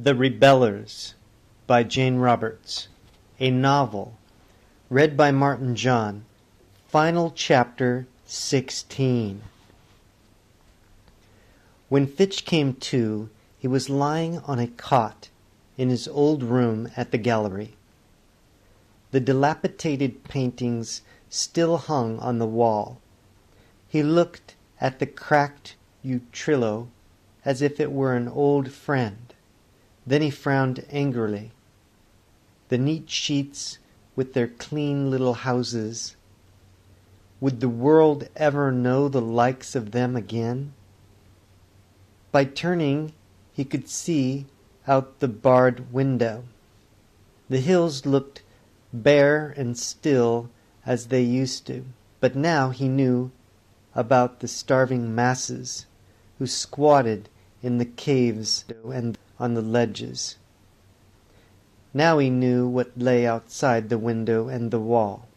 The Rebellers by Jane Roberts. A novel. Read by Martin John. Final chapter 16. When Fitch came to, he was lying on a cot in his old room at the gallery. The dilapidated paintings still hung on the wall. He looked at the cracked Utrillo as if it were an old friend. Then he frowned angrily. The neat sheets with their clean little houses. Would the world ever know the likes of them again? By turning, he could see out the barred window. The hills looked bare and still as they used to, but now he knew about the starving masses who squatted in the caves and on the ledges. Now he knew what lay outside the window and the wall.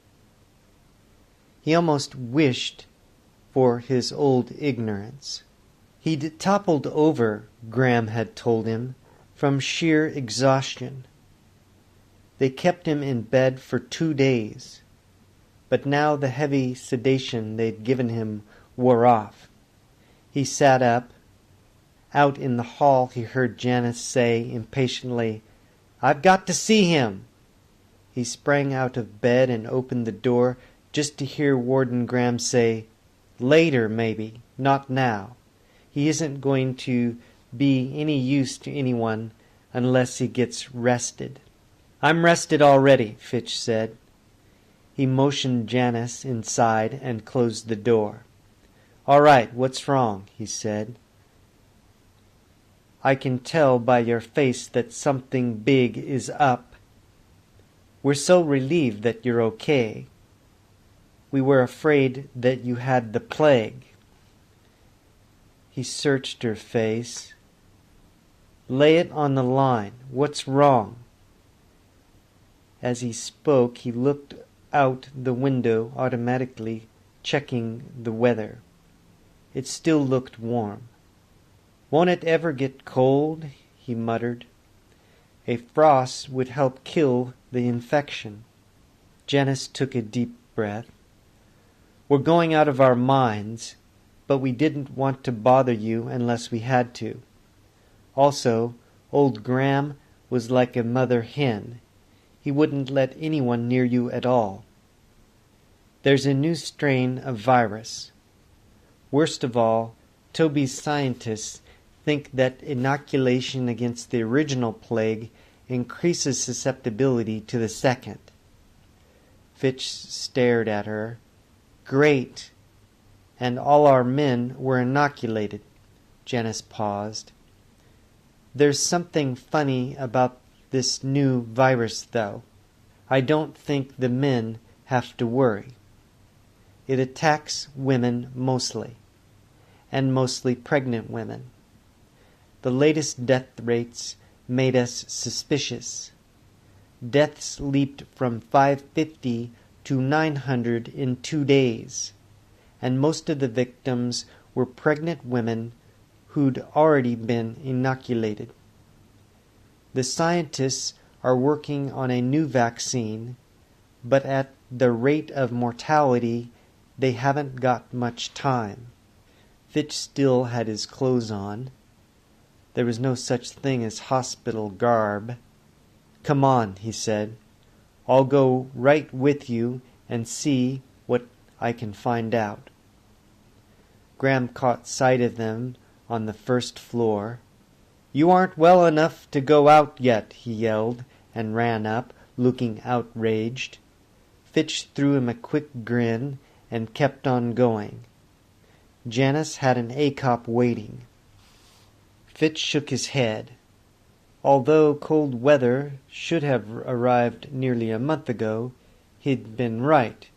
He almost wished for his old ignorance. He'd toppled over, Graham had told him, from sheer exhaustion. They kept him in bed for 2 days, but now the heavy sedation they'd given him wore off. He sat up. Out in the hall he heard Janice say impatiently, "I've got to see him." He sprang out of bed and opened the door just to hear Warden Graham say, "Later, maybe, not now. He isn't going to be any use to anyone unless he gets rested." "I'm rested already," Fitch said. He motioned Janice inside and closed the door. "All right, what's wrong?" he said. "I can tell by your face that something big is up. We're so relieved that you're okay. We were afraid that you had the plague." He searched her face. "Lay it on the line. What's wrong?" As he spoke, he looked out the window automatically, checking the weather. It still looked warm. "Won't it ever get cold?" he muttered. "A frost would help kill the infection." Janice took a deep breath. "We're going out of our minds, but we didn't want to bother you unless we had to. Also, old Graham was like a mother hen. He wouldn't let anyone near you at all. There's a new strain of virus. Worst of all, Toby's scientists think that inoculation against the original plague increases susceptibility to the second." Fitch stared at her. "Great! And all our men were inoculated." Janice paused. "There's something funny about this new virus, though. I don't think the men have to worry. It attacks women mostly, and mostly pregnant women. The latest death rates made us suspicious. Deaths leaped from 550 to 900 in 2 days, and most of the victims were pregnant women who'd already been inoculated. The scientists are working on a new vaccine, but at the rate of mortality, they haven't got much time." Fitch still had his clothes on. There was no such thing as hospital garb. "Come on," he said. "I'll go right with you and see what I can find out." Graham caught sight of them on the first floor. "You aren't well enough to go out yet," he yelled, and ran up, looking outraged. Fitch threw him a quick grin and kept on going. Janice had an ACOP waiting. Fitch shook his head. Although cold weather should have arrived nearly a month ago, he'd been right.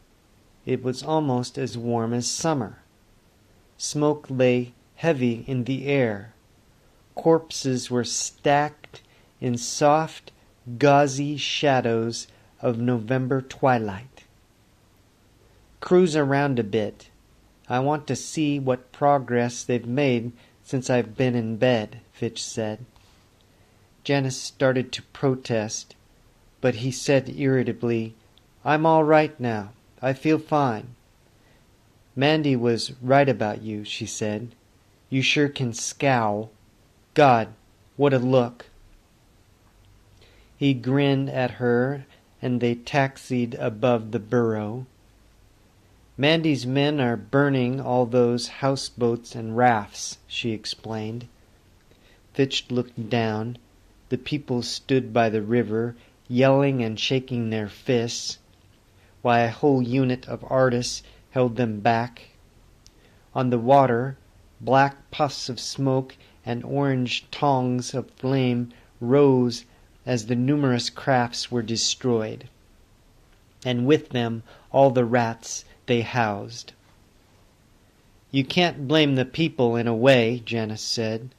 It was almost as warm as summer. Smoke lay heavy in the air. Corpses were stacked in soft, gauzy shadows of November twilight. "Cruise around a bit. I want to see what progress they've made since I've been in bed," Fitch said. Janice started to protest, but he said irritably, "I'm all right now. I feel fine." "Mandy was right about you," she said. "You sure can scowl. God, what a look." He grinned at her, and they taxied above the burrow. "Mandy's men are burning all those houseboats and rafts," she explained. Fitch looked down. The people stood by the river, yelling and shaking their fists, while a whole unit of artists held them back. On the water, black puffs of smoke and orange tongues of flame rose as the numerous crafts were destroyed, and with them all the rats they housed. "You can't blame the people in a way," Janice said.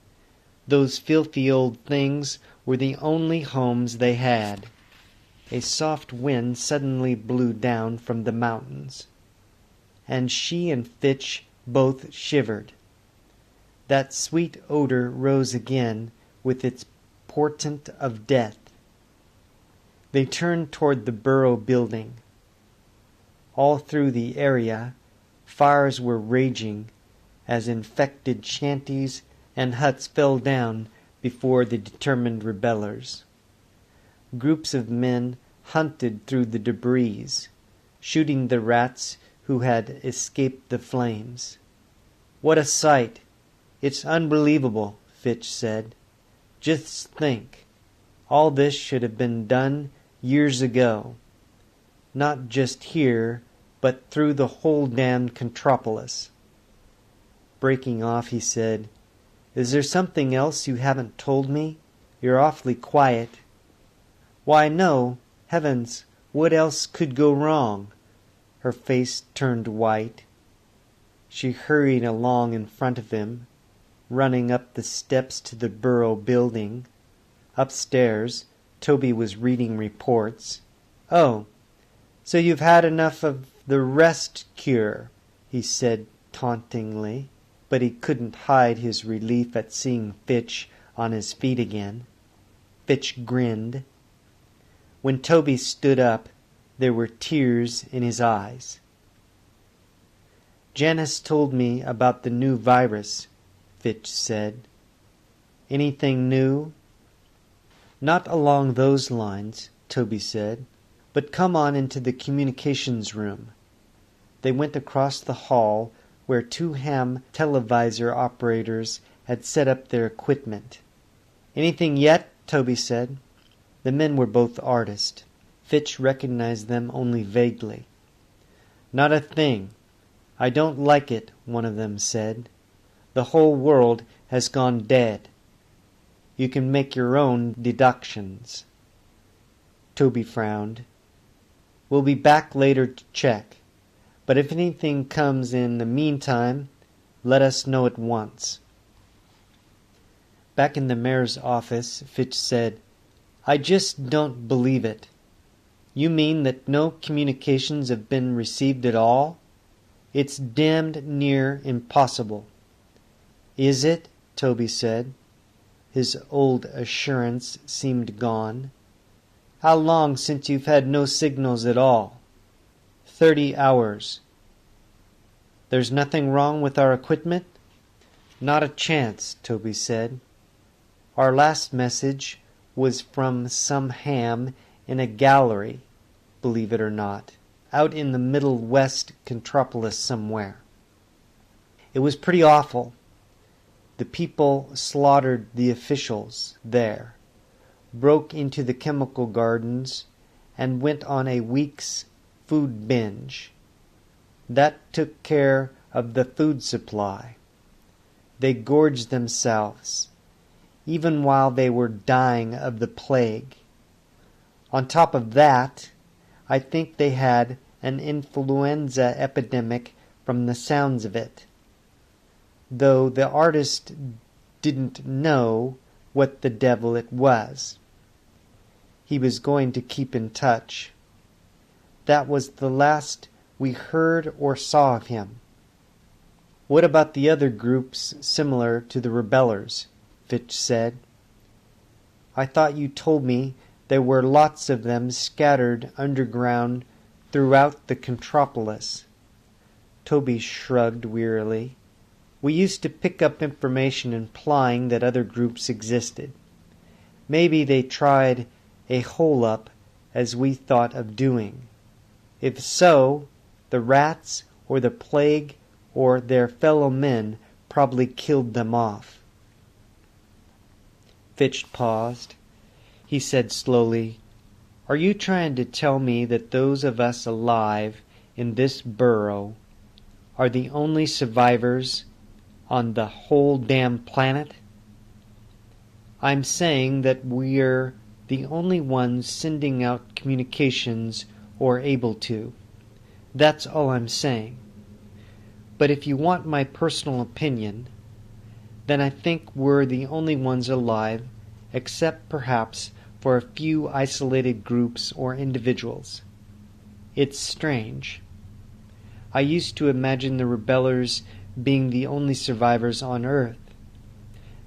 "Those filthy old things were the only homes they had." A soft wind suddenly blew down from the mountains, and she and Fitch both shivered. That sweet odor rose again with its portent of death. They turned toward the Burrow building. All through the area, fires were raging as infected shanties and huts fell down before the determined rebellers. Groups of men hunted through the debris, shooting the rats who had escaped the flames. "What a sight! It's unbelievable," Fitch said. "Just think, all this should have been done years ago. Not just here, but through the whole damned Contropolis." Breaking off, he said, "Is there something else you haven't told me? You're awfully quiet." "Why, no. Heavens, what else could go wrong?" Her face turned white. She hurried along in front of him, running up the steps to the Burrow building. Upstairs, Toby was reading reports. "Oh, so you've had enough of the rest cure," he said tauntingly, but he couldn't hide his relief at seeing Fitch on his feet again. Fitch grinned. When Toby stood up, there were tears in his eyes. "Janice told me about the new virus," Fitch said. "Anything new?" "Not along those lines," Toby said, "but come on into the communications room." They went across the hall where two ham televisor operators had set up their equipment. "Anything yet?" Toby said. The men were both artists. Fitch recognized them only vaguely. "Not a thing. I don't like it," one of them said. "The whole world has gone dead. You can make your own deductions." Toby frowned. "We'll be back later to check. But if anything comes in the meantime, let us know at once." Back in the mayor's office, Fitch said, "I just don't believe it. You mean that no communications have been received at all? It's damned near impossible." "Is it?" Toby said. His old assurance seemed gone. "How long since you've had no signals at all?" 30 hours. "There's nothing wrong with our equipment?" "Not a chance," Toby said. "Our last message was from some ham in a gallery, believe it or not, out in the Middle West Contropolis somewhere. It was pretty awful. The people slaughtered the officials there, broke into the chemical gardens, and went on a week's food binge. That took care of the food supply. They gorged themselves, even while they were dying of the plague. On top of that, I think they had an influenza epidemic from the sounds of it, though the artist didn't know what the devil it was. He was going to keep in touch. That was the last we heard or saw of him." "What about the other groups similar to the rebellers?" Fitch said. I thought you told me there were lots of them scattered underground throughout the Contropolis. Toby shrugged wearily. We used to pick up information implying that other groups existed. Maybe they tried a hole-up as we thought of doing. If so, the rats or the plague or their fellow men probably killed them off. Fitch paused. He said slowly, "Are you trying to tell me that those of us alive in this burrow are the only survivors on the whole damn planet?" "I'm saying that we're the only ones sending out communications or able to. That's all I'm saying. But if you want my personal opinion, then I think we're the only ones alive, except perhaps for a few isolated groups or individuals. It's strange. I used to imagine the rebellers being the only survivors on Earth.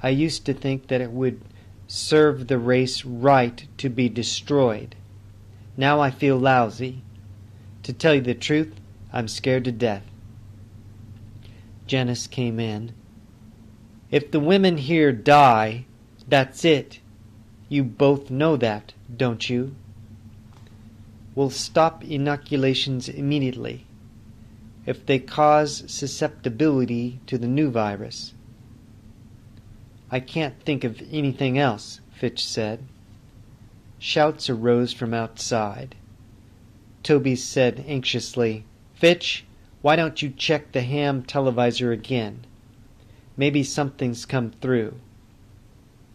I used to think that it would serve the race right to be destroyed. Now I feel lousy. To tell you the truth, I'm scared to death." Janice came in. "If the women here die, that's it. You both know that, don't you?" "We'll stop inoculations immediately if they cause susceptibility to the new virus." "I can't think of anything else," Fitch said. Shouts arose from outside. Toby said anxiously, "Fitch, why don't you check the ham televisor again? Maybe something's come through."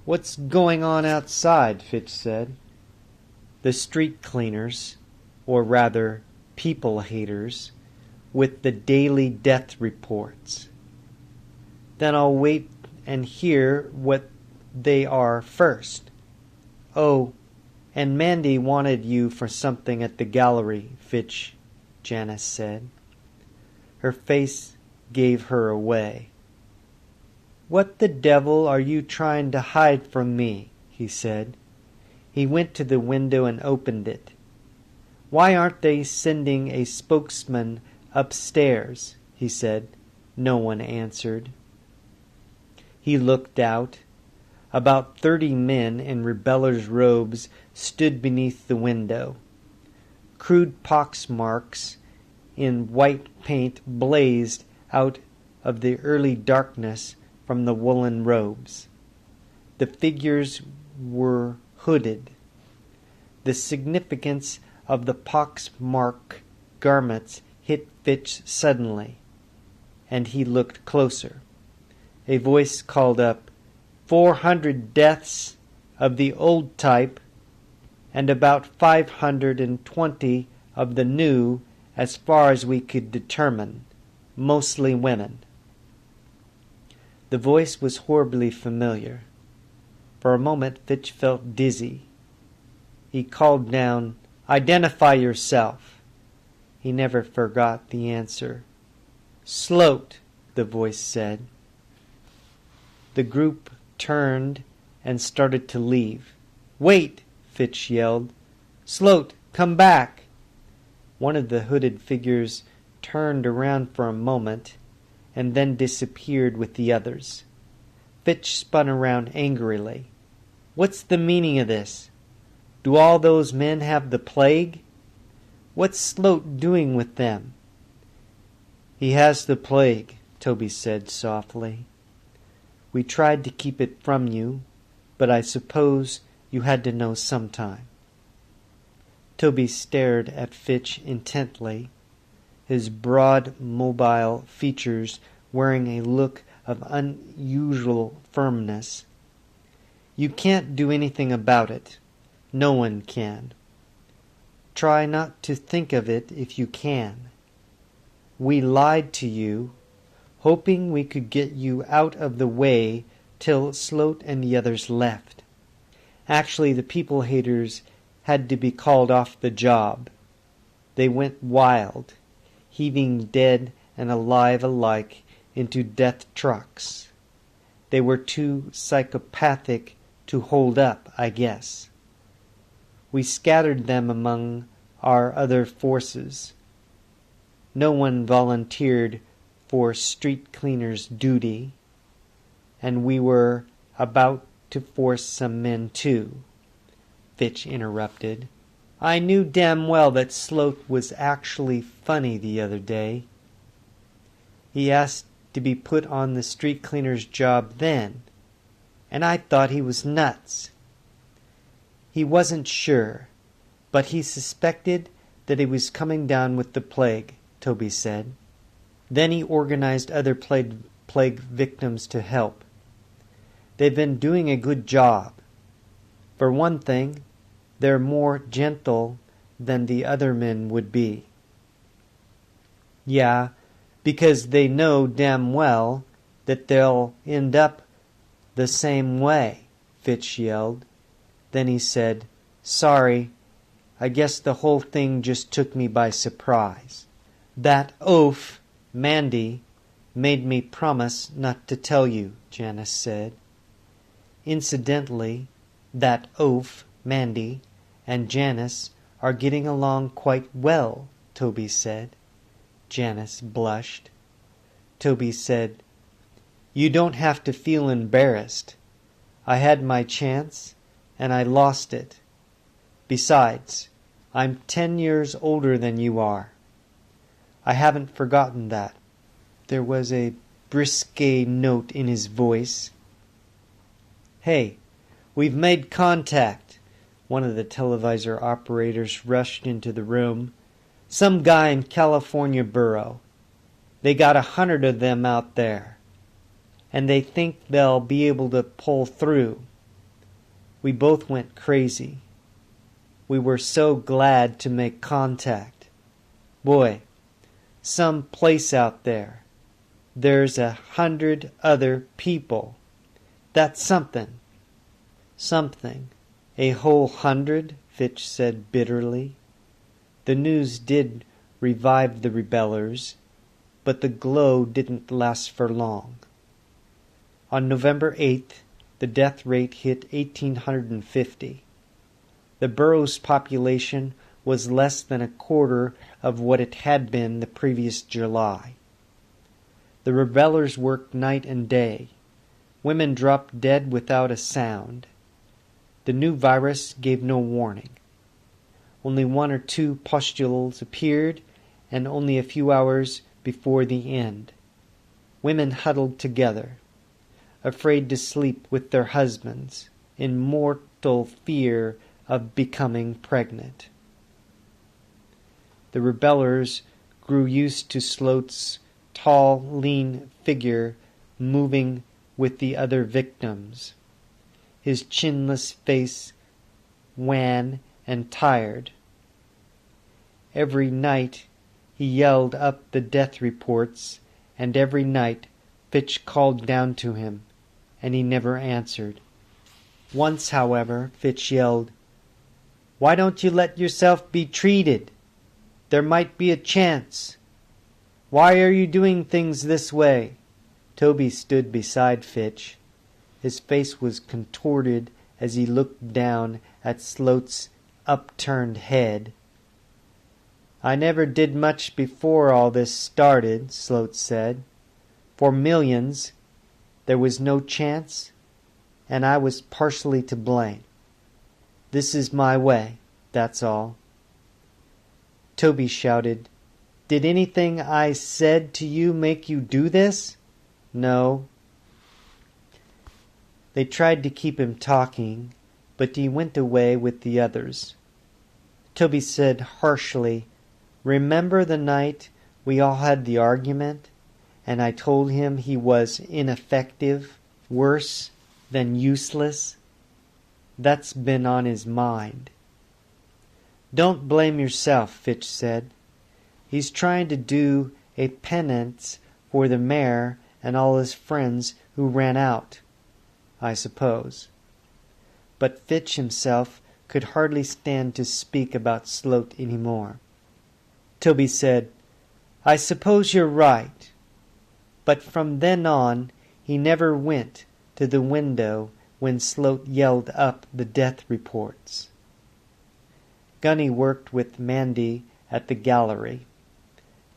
"What's going on outside?" Fitch said. "The street cleaners, or rather people haters, with the daily death reports." "Then I'll wait and hear what they are first." "Oh, and Mandy wanted you for something at the gallery, Fitch," Janice said. Her face gave her away. "What the devil are you trying to hide from me?" he said. He went to the window and opened it. "Why aren't they sending a spokesman upstairs?" he said. No one answered. He looked out. About 30 men in rebellers' robes stood beneath the window. Crude pox marks in white paint blazed out of the early darkness from the woolen robes. The figures were hooded. The significance of the pox-mark garments hit Fitch suddenly, and he looked closer. A voice called up, 400 deaths of the old type, and about 520 of the new, as far as we could determine, mostly women." The voice was horribly familiar. For a moment Fitch felt dizzy. He called down, "Identify yourself." He never forgot the answer. "Sloat," the voice said. The group turned and started to leave. "Wait!" Fitch yelled. "Sloat, come back!" One of the hooded figures turned around for a moment and then disappeared with the others. Fitch spun around angrily. "What's the meaning of this? Do all those men have the plague? What's Sloat doing with them?" "He has the plague," Toby said softly. "We tried to keep it from you, but I suppose you had to know sometime." Toby stared at Fitch intently, his broad, mobile features wearing a look of unusual firmness. "You can't do anything about it. No one can. Try not to think of it if you can. We lied to you, hoping we could get you out of the way till Sloat and the others left. Actually, the people haters had to be called off the job. They went wild, heaving dead and alive alike into death trucks. They were too psychopathic to hold up, I guess. We scattered them among our other forces. No one volunteered for street cleaner's duty, and we were about to force some men too, Fitch interrupted. I knew damn well that Sloat was actually funny the other day. He asked to be put on the street cleaner's job then, and I thought he was nuts. He wasn't sure, but he suspected that he was coming down with the plague, Toby said. Then he organized other plague victims to help. They've been doing a good job. For one thing, they're more gentle than the other men would be. Yeah, because they know damn well that they'll end up the same way, Fitch yelled. Then he said, Sorry, I guess the whole thing just took me by surprise. That oaf, Mandy, made me promise not to tell you, Janice said. Incidentally, that oaf, Mandy, and Janice are getting along quite well, Toby said. Janice blushed. Toby said, You don't have to feel embarrassed. I had my chance, and I lost it. Besides, I'm 10 years older than you are. I haven't forgotten that. There was a brisque note in his voice. Hey, we've made contact. One of the televisor operators rushed into the room. Some guy in California Borough. They got 100 of them out there, and they think they'll be able to pull through. We both went crazy. We were so glad to make contact. Boy, some place out there. There's 100 other people. That's something. Something. A whole 100, Fitch said bitterly. The news did revive the rebellers, but the glow didn't last for long. On November 8th, the death rate hit 1,850. The borough's population was less than a quarter of what it had been the previous July. The rebellers worked night and day. Women dropped dead without a sound. The new virus gave no warning. Only 1 or 2 pustules appeared, and only a few hours before the end. Women huddled together, afraid to sleep with their husbands, in mortal fear of becoming pregnant. The rebellers grew used to Sloat's tall, lean figure moving with the other victims, his chinless face wan and tired. Every night he yelled up the death reports, and every night Fitch called down to him, and he never answered. Once, however, Fitch yelled, "Why don't you let yourself be treated? There might be a chance. Why are you doing things this way?" Toby stood beside Fitch. His face was contorted as he looked down at Sloat's upturned head. "I never did much before all this started," Sloat said. "For millions, there was no chance, and I was partially to blame. This is my way, that's all." Toby shouted, "Did anything I said to you make you do this?" "No." They tried to keep him talking, but he went away with the others. Toby said harshly, "Remember the night we all had the argument, and I told him he was ineffective, worse than useless? That's been on his mind." "Don't blame yourself," Fitch said. "He's trying to do a penance for the mayor and all his friends who ran out, I suppose." But Fitch himself could hardly stand to speak about Sloat any more. Toby said, "I suppose you're right." But from then on he never went to the window when Sloat yelled up the death reports. Gunny worked with Mandy at the gallery.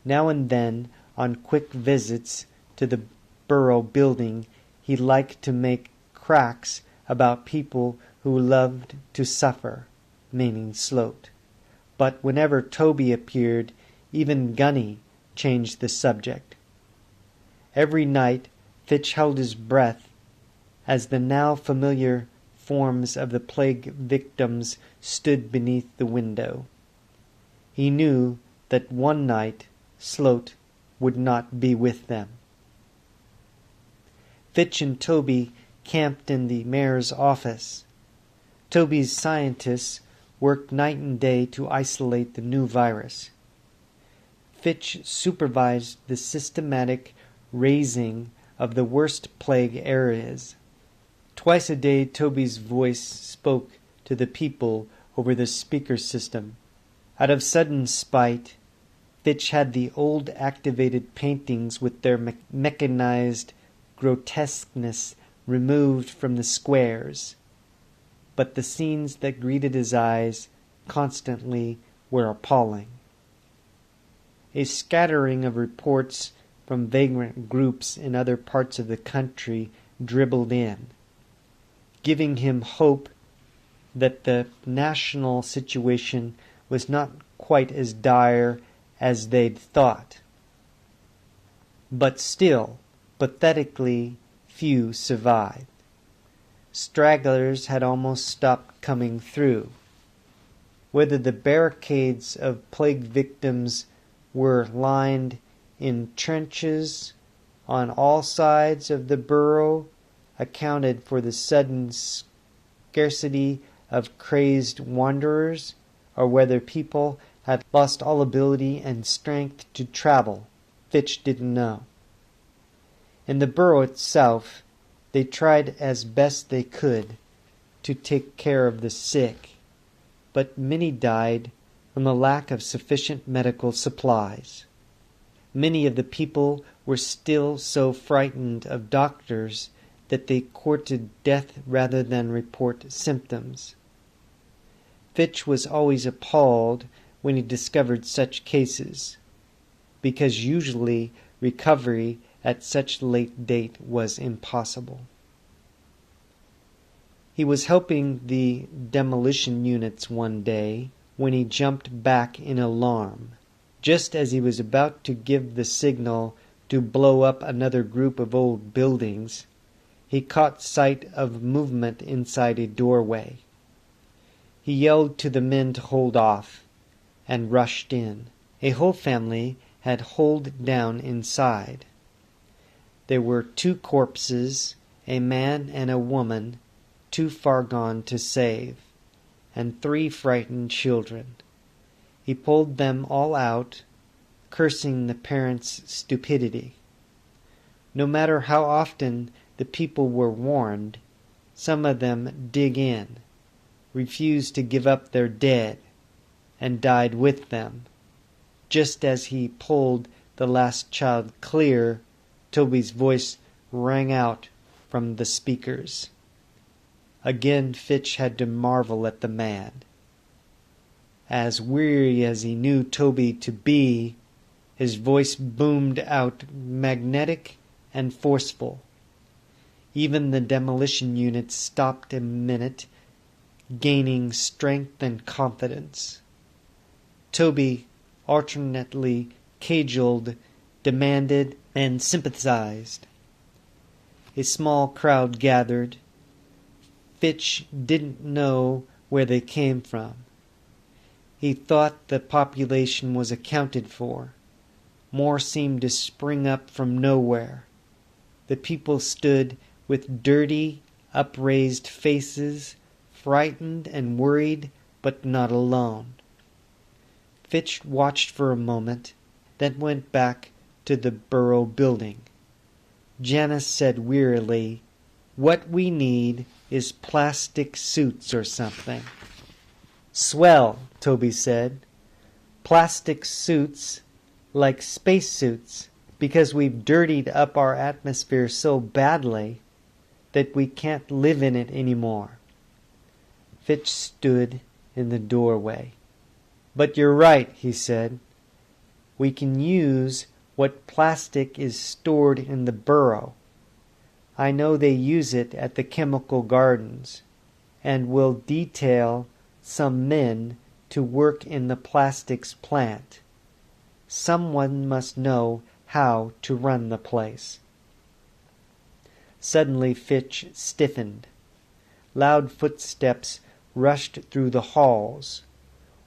Now and then, on quick visits to the Borough building, he liked to make cracks about people who loved to suffer, meaning Sloat. But whenever Toby appeared, even Gunny changed the subject. Every night Fitch held his breath as the now familiar forms of the plague victims stood beneath the window. He knew that one night Sloat would not be with them. Fitch and Toby camped in the mayor's office. Toby's scientists worked night and day to isolate the new virus. Fitch supervised the systematic razing of the worst plague areas. Twice a day Toby's voice spoke to the people over the speaker system. Out of sudden spite, Fitch had the old activated paintings with their mechanized grotesqueness removed from the squares. But the scenes that greeted his eyes constantly were appalling. A scattering of reports from vagrant groups in other parts of the country dribbled in, giving him hope that the national situation was not quite as dire as they'd thought. But still, pathetically few survived. Stragglers had almost stopped coming through. Whether the barricades of plague victims were lined in trenches on all sides of the borough accounted for the sudden scarcity of crazed wanderers, or whether people had lost all ability and strength to travel, Fitch didn't know. In the borough itself, they tried as best they could to take care of the sick, but many died from the lack of sufficient medical supplies. Many of the people were still so frightened of doctors that they courted death rather than report symptoms. Fitch was always appalled when he discovered such cases, because usually recovery at such late date was impossible. He was helping the demolition units one day when he jumped back in alarm. Just as he was about to give the signal to blow up another group of old buildings, he caught sight of movement inside a doorway. He yelled to the men to hold off, and rushed in. A whole family had holed down inside. There were 2 corpses, a man and a woman, too far gone to save, and 3 frightened children. He pulled them all out, cursing the parents' stupidity. No matter how often the people were warned, some of them dig in, refused to give up their dead, and died with them. Just as he pulled the last child clear, Toby's voice rang out from the speakers. Again Fitch had to marvel at the man. As weary as he knew Toby to be, his voice boomed out magnetic and forceful. Even the demolition units stopped a minute, gaining strength and confidence. Toby alternately cajoled, demanded, and sympathized. A small crowd gathered. Fitch didn't know where they came from. He thought the population was accounted for. More seemed to spring up from nowhere. The people stood with dirty, upraised faces, frightened and worried, but not alone. Fitch watched for a moment, then went back to the borough building. Janice said wearily, "What we need is plastic suits or something." "Swell," Toby said. "Plastic suits, like space suits, because we've dirtied up our atmosphere so badly." that we can't live in it anymore. Fitch stood in the doorway. But you're right, he said. We can use what plastic is stored in the burrow. I know they use it at the chemical gardens, and will detail some men to work in the plastics plant. Someone must know how to run the place. Suddenly Fitch stiffened. Loud footsteps rushed through the halls.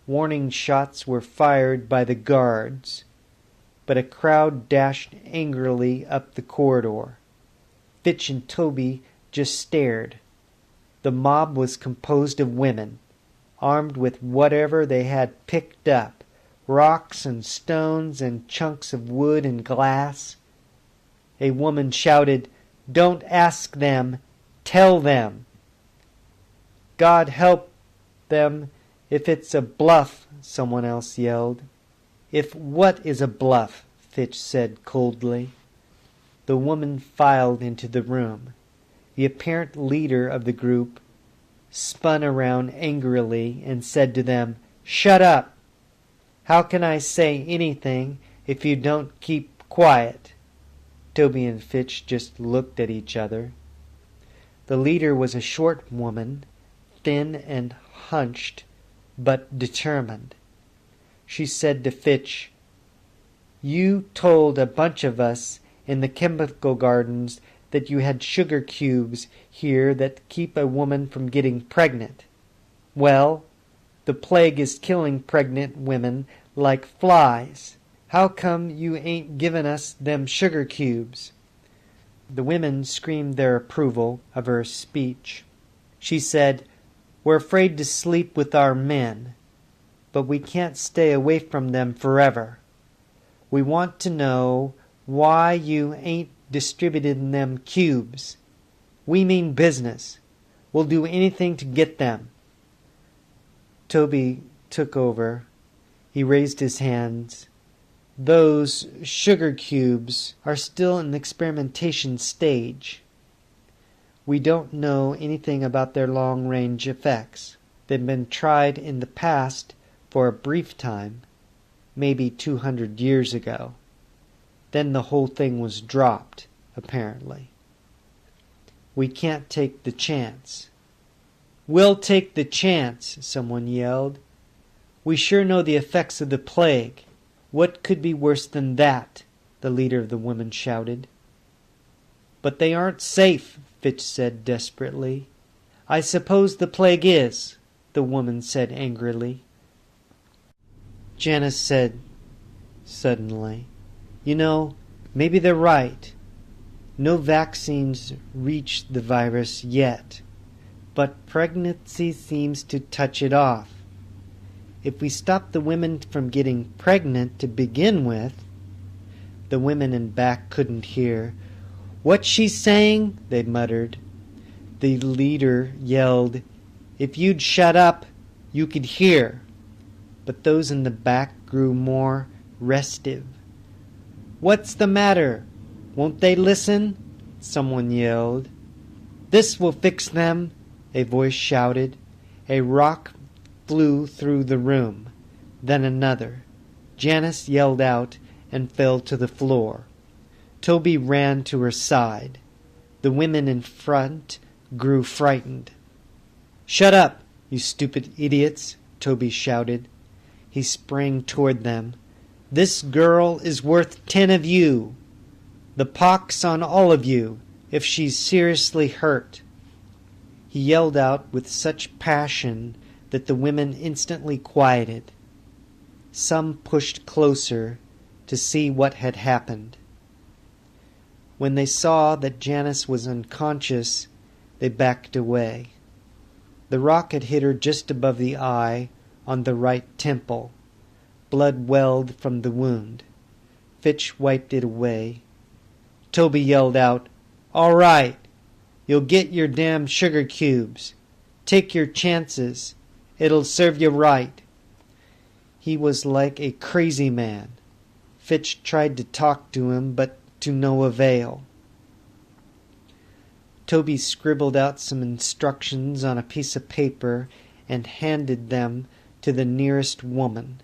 Warning shots were fired by the guards, but a crowd dashed angrily up the corridor. Fitch and Toby just stared. The mob was composed of women, armed with whatever they had picked up, rocks and stones and chunks of wood and glass. A woman shouted, "Don't ask them, tell them." "God help them if it's a bluff," someone else yelled. "If what is a bluff?" Fitch said coldly. The woman filed into the room. The apparent leader of the group spun around angrily and said to them, "Shut up! How can I say anything if you don't keep quiet?" Toby and Fitch just looked at each other. The leader was a short woman, thin and hunched, but determined. She said to Fitch, "You told a bunch of us in the chemical gardens that you had sugar cubes here that keep a woman from getting pregnant. Well, the plague is killing pregnant women like flies. How come you ain't given us them sugar cubes?" The women screamed their approval of her speech. She said, "We're afraid to sleep with our men, but we can't stay away from them forever. We want to know why you ain't distributed them cubes. We mean business. We'll do anything to get them." Toby took over. He raised his hands. "Those sugar cubes are still in the experimentation stage. We don't know anything about their long-range effects. They've been tried in the past for a brief time, maybe 200 years ago. Then the whole thing was dropped, apparently. We can't take the chance." "We'll take the chance," someone yelled. "We sure know the effects of the plague. What could be worse than that?" the leader of the women shouted. "But they aren't safe," Fitch said desperately. "I suppose the plague is," the woman said angrily. Janice said suddenly, "You know, maybe they're right. No vaccines reach the virus yet, but pregnancy seems to touch it off. If we stop the women from getting pregnant to begin with—" The women in back couldn't hear. "What's she saying?" they muttered. The leader yelled, "If you'd shut up, you could hear." But those in the back grew more restive. "What's the matter? Won't they listen?" someone yelled. "This will fix them," a voice shouted. A rock flew through the room, then another. Janice yelled out and fell to the floor. Toby ran to her side. The women in front grew frightened. "Shut up, you stupid idiots," Toby shouted. He sprang toward them. "This girl is worth 10 of you. The pox on all of you if she's seriously hurt." He yelled out with such passion that the women instantly quieted. Some pushed closer to see what had happened. When they saw that Janice was unconscious, they backed away. The rock had hit her just above the eye on the right temple. Blood welled from the wound. Fitch wiped it away. Toby yelled out, "All right, you'll get your damn sugar cubes. Take your chances. It'll serve you right." He was like a crazy man. Fitch tried to talk to him, but to no avail. Toby scribbled out some instructions on a piece of paper and handed them to the nearest woman.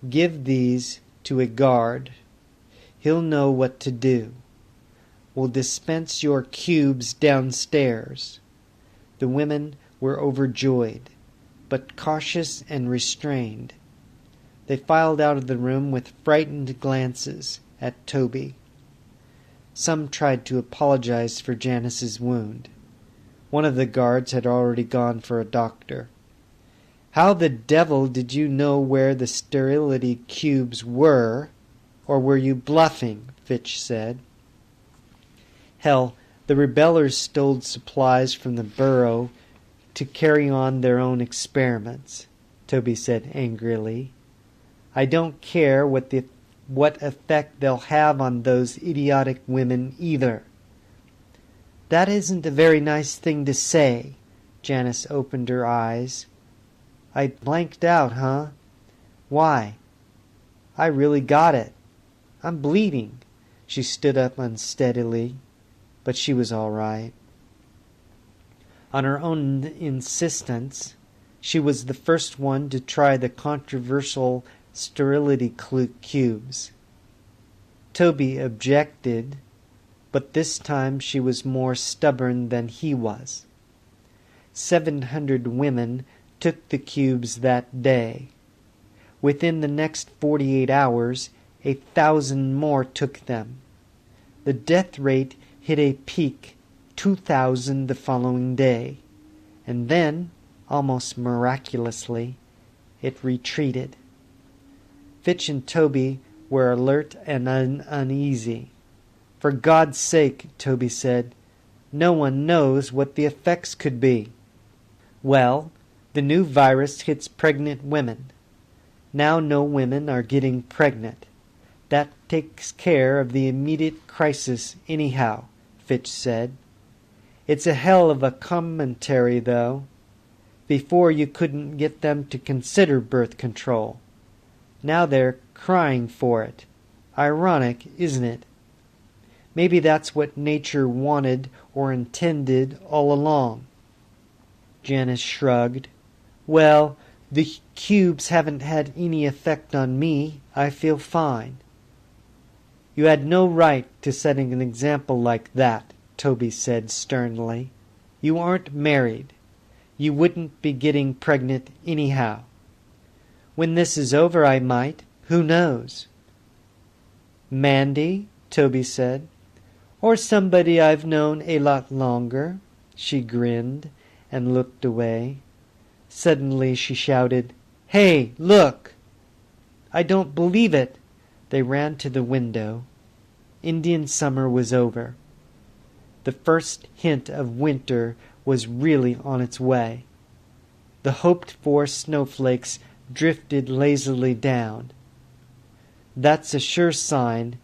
"Give these to a guard. He'll know what to do. We'll dispense your cubes downstairs." The women were overjoyed, but cautious and restrained. They filed out of the room with frightened glances at Toby. Some tried to apologize for Janice's wound. One of the guards had already gone for a doctor. "How the devil did you know where the sterility cubes were, or were you bluffing?" Fitch said. "Hell, the rebellers stole supplies from the burrow to carry on their own experiments," Toby said angrily. "I don't care what effect they'll have on those idiotic women either." "That isn't a very nice thing to say." Janice opened her eyes. "I blanked out, huh? Why? I really got it. I'm bleeding." She stood up unsteadily, but she was all right. On her own insistence, she was the first one to try the controversial sterility cubes. Toby objected, but this time she was more stubborn than he was. 700 women took the cubes that day. Within the next 48 hours, 1,000 more took them. The death rate hit a peak, 2,000 the following day, and then, almost miraculously, it retreated. Fitch and Toby were alert and uneasy. "For God's sake," Toby said, "no one knows what the effects could be." "Well, the new virus hits pregnant women. Now no women are getting pregnant. That takes care of the immediate crisis anyhow," Fitch said. "It's a hell of a commentary, though. Before you couldn't get them to consider birth control. Now they're crying for it. Ironic, isn't it? Maybe that's what nature wanted or intended all along." Janice shrugged. "Well, the cubes haven't had any effect on me. I feel fine." "You had no right to set an example like that," Toby said sternly. "You aren't married. You wouldn't be getting pregnant anyhow. When this is over, I might. Who knows?" "Mandy," Toby said. "Or somebody I've known a lot longer." She grinned and looked away. Suddenly she shouted, "Hey, look!" "I don't believe it!" They ran to the window. Indian summer was over. The first hint of winter was really on its way. The hoped-for snowflakes drifted lazily down. "That's a sure sign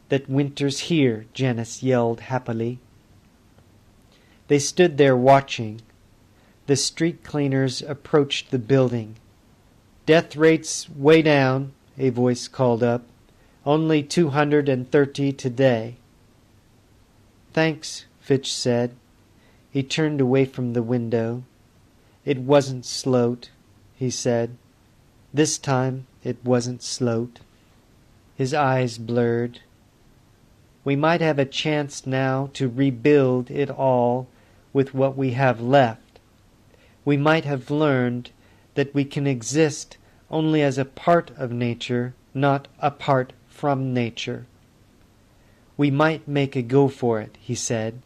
that winter's here," Janice yelled happily. They stood there watching. The street cleaners approached the building. "Death rate's way down," a voice called up. "Only 230 today." "Thanks," Fitch said. He turned away from the window. "It wasn't Sloat," he said. "This time it wasn't Sloat." His eyes blurred. "We might have a chance now to rebuild it all with what we have left. We might have learned that we can exist only as a part of nature, not apart from nature. We might make a go for it," he said.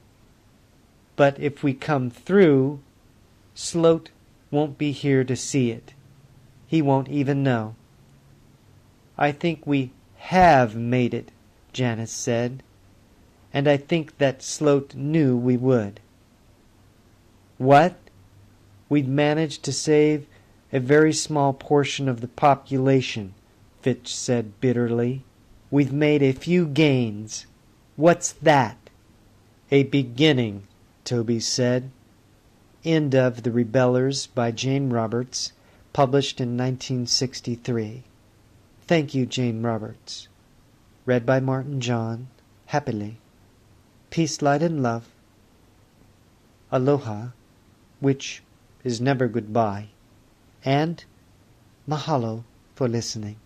"But if we come through, Sloat won't be here to see it. He won't even know." "I think we have made it," Janice said. "And I think that Sloat knew we would." "What? We'd managed to save a very small portion of the population," Fitch said bitterly. "We've made a few gains. What's that?" "A beginning," Toby said. End of The Rebellers by Jane Roberts, published in 1963. Thank you, Jane Roberts. Read by Martin John, happily. Peace, light, and love. aloha, which is never goodbye, and mahalo for listening.